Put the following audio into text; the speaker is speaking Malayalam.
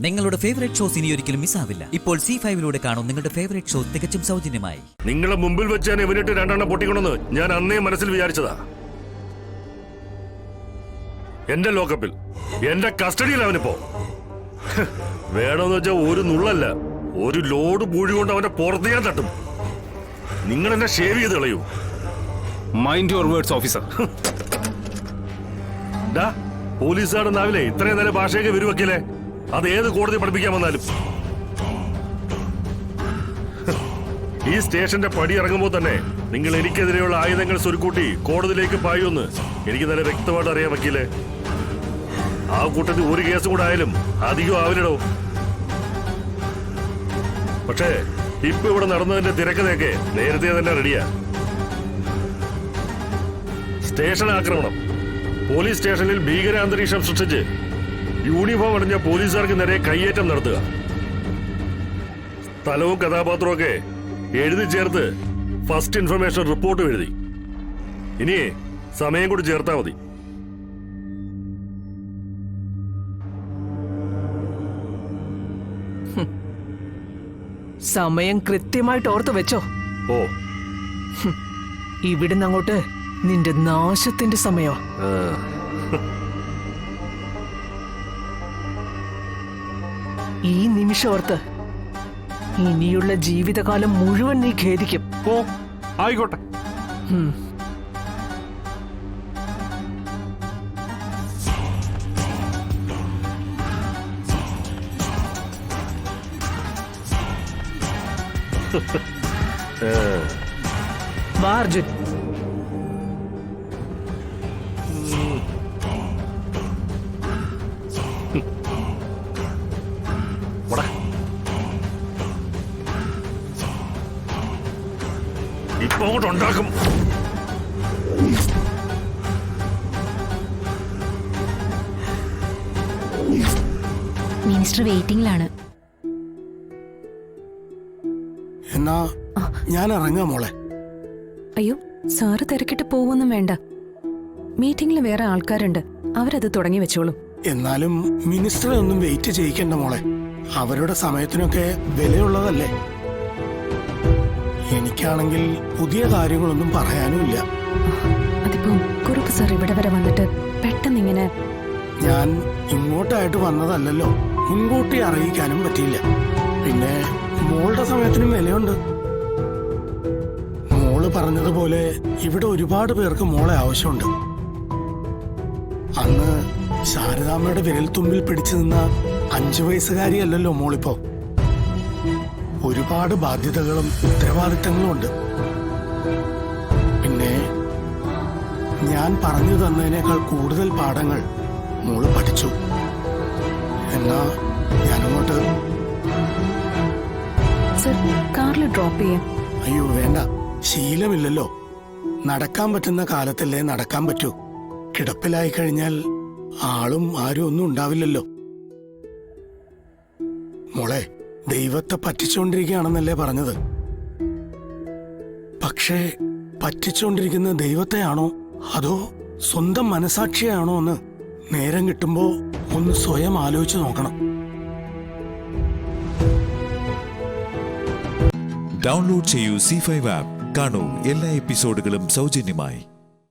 നിങ്ങളുടെ ഫേവറേറ്റ് ഷോസ് ഇനി ഒരിക്കലും മിസ്സാവില്ല. ഇപ്പോൾ C5 കാണും നിങ്ങളുടെ ഫേവറേറ്റ് ഷോ തികച്ചും സൗജന്യമായി. നിങ്ങളുടെ മുമ്പിൽ വെച്ച് ഞാൻ ഇവനിട്ട് രണ്ടെണ്ണം പൊട്ടിക്കണമെന്ന് ഞാൻ അന്നേ മനസ്സിൽ വിചാരിച്ചതാ. എന്റെ ലോക്കപ്പിൽ, എന്റെ കസ്റ്റഡിയിൽ അവനിപ്പോ. വേണമെന്ന് വെച്ചാൽ ഒരു നുള്ളല്ല, ഒരു ലോഡ് പൂഴി കൊണ്ട് അവന്റെ പുറത്ത് ഞാൻ തട്ടും. നിങ്ങൾ എന്നെ ഷേവ് ചെയ്ത് കളയൂ. Mind your words officer. പോലീസുകാരുടെ നാവിലെ ഇത്രയും നല്ല ഭാഷയൊക്കെ വരുവെക്കില്ലേ? അത് ഏത് കോടതി പഠിപ്പിക്കാൻ വന്നാലും. ഈ സ്റ്റേഷന്റെ പടി ഇറങ്ങുമ്പോൾ തന്നെ നിങ്ങൾ എനിക്കെതിരെയുള്ള ആയുധങ്ങൾ സ്വരുക്കൂട്ടി കോടതിയിലേക്ക് പായുമെന്ന് എനിക്ക് നല്ല വ്യക്തമായിട്ട് അറിയാൻ വക്കീലേ. ആ കൂട്ടത്തിൽ ഒരു കേസും കൂടെ ആയാലും അധികം ആവില്ലടോ. പക്ഷേ ഇപ്പൊ ഇവിടെ നടന്നതിന്റെ തിരക്കഥയൊക്കെ നേരത്തെ തന്നെ റെഡിയാ. സ്റ്റേഷൻ ആക്രമണം, പോലീസ് സ്റ്റേഷനിൽ ഭീകരാന്തരീക്ഷം സൃഷ്ടിച്ച് യൂണിഫോം അണിഞ്ഞ പോലീസുകാർക്ക് നേരെ കയ്യേറ്റം നടത്തുക, സ്ഥലവും കഥാപാത്രവും ഒക്കെ എഴുതി ചേർത്ത് ഫസ്റ്റ് ഇൻഫർമേഷൻ റിപ്പോർട്ട് എഴുതി. ഇനി സമയം കൂടി ചേർത്താ മതി. സമയം കൃത്യമായിട്ട് ഓർത്തു വെച്ചോ. ഓ, ഇവിടുന്ന് അങ്ങോട്ട് നിന്റെ നാശത്തിന്റെ സമയോ. ഈ നിമിഷം ഓർത്ത് ഇനിയുള്ള ജീവിതകാലം മുഴുവൻ നീ ഖേദിക്കും. ഓ ആയിക്കോട്ടെ. വാ അർജുൻ. ഇപ്പൊ അങ്ങോട്ട് ഉണ്ടാക്കും. മിനിസ്റ്റർ വെയിറ്റിംഗിലാണ്. എന്നാ ഞാൻ ഇറങ്ങാം മോളെ. അയ്യോ, സാറ് തിരക്കിട്ട് പോവൊന്നും വേണ്ട. മീറ്റിംഗിൽ വേറെ ആൾക്കാരുണ്ട്, അവരത് തുടങ്ങി വെച്ചോളും. എന്നാലും മിനിസ്റ്ററെ ഒന്നും വെയിറ്റ് ചെയ്യിക്കണ്ട മോളെ. അവരുടെ സമയത്തിനൊക്കെ വിലയുള്ളതല്ലേ. എനിക്കാണെങ്കിൽ പുതിയ കാര്യങ്ങളൊന്നും പറയാനുമില്ല. അതിപ്പോ കുറുപ്പ് സാർ ഇവിടെ വരെ വന്നിട്ട് പെട്ടെന്ന് ഇങ്ങനെ. ഞാൻ ഇങ്ങോട്ടായിട്ട് വന്നതല്ലല്ലോ, മുൻകൂട്ടി അറിയിക്കാനും പറ്റിയില്ല. പിന്നെ മോളുടെ സമയത്തിനും വിലയുണ്ട്. മോള് പറഞ്ഞതുപോലെ ഇവിടെ ഒരുപാട് പേർക്ക് മോളെ ആവശ്യമുണ്ട്. അന്ന് ശാരദാമ്മയുടെ വിരൽത്തുമ്പിൽ പിടിച്ചു നിന്ന 5 വയസ്സുകാരിയല്ലല്ലോ മോളിപ്പോ. ഒരുപാട് ബാധ്യതകളും ഉത്തരവാദിത്തങ്ങളും ഉണ്ട്. പിന്നെ ഞാൻ പറഞ്ഞു തന്നതിനേക്കാൾ കൂടുതൽ പാഠങ്ങൾ മോള് പഠിച്ചു. എന്നാ ഞാനങ്ങോട്ട്. സർ, കാറിൽ ഡ്രോപ്പ് ചെയ്യാം. അയ്യോ വേണ്ട, ശീലമില്ലല്ലോ. നടക്കാൻ പറ്റുന്ന കാലത്തല്ലേ നടക്കാൻ പറ്റൂ. കിടപ്പിലായി കഴിഞ്ഞാൽ ആളും ആരും ഒന്നും ഉണ്ടാവില്ലല്ലോ. മോളെ, ദൈവത്തെ പറ്റിച്ചുകൊണ്ടിരിക്കുകയാണെന്നല്ലേ പറഞ്ഞത്. പക്ഷേ പറ്റിച്ചുകൊണ്ടിരിക്കുന്ന ദൈവത്തെയാണോ അതോ സ്വന്തം മനസാക്ഷിയാണോ എന്ന് നേരം കിട്ടുമ്പോ ഒന്ന് സ്വയം ആലോചിച്ച് നോക്കണം. ഡൗൺലോഡ് ചെയ്യൂ C5 ആപ്പ്. കാണൂ എല്ലാ എപ്പിസോഡുകളും സൗജന്യമായി.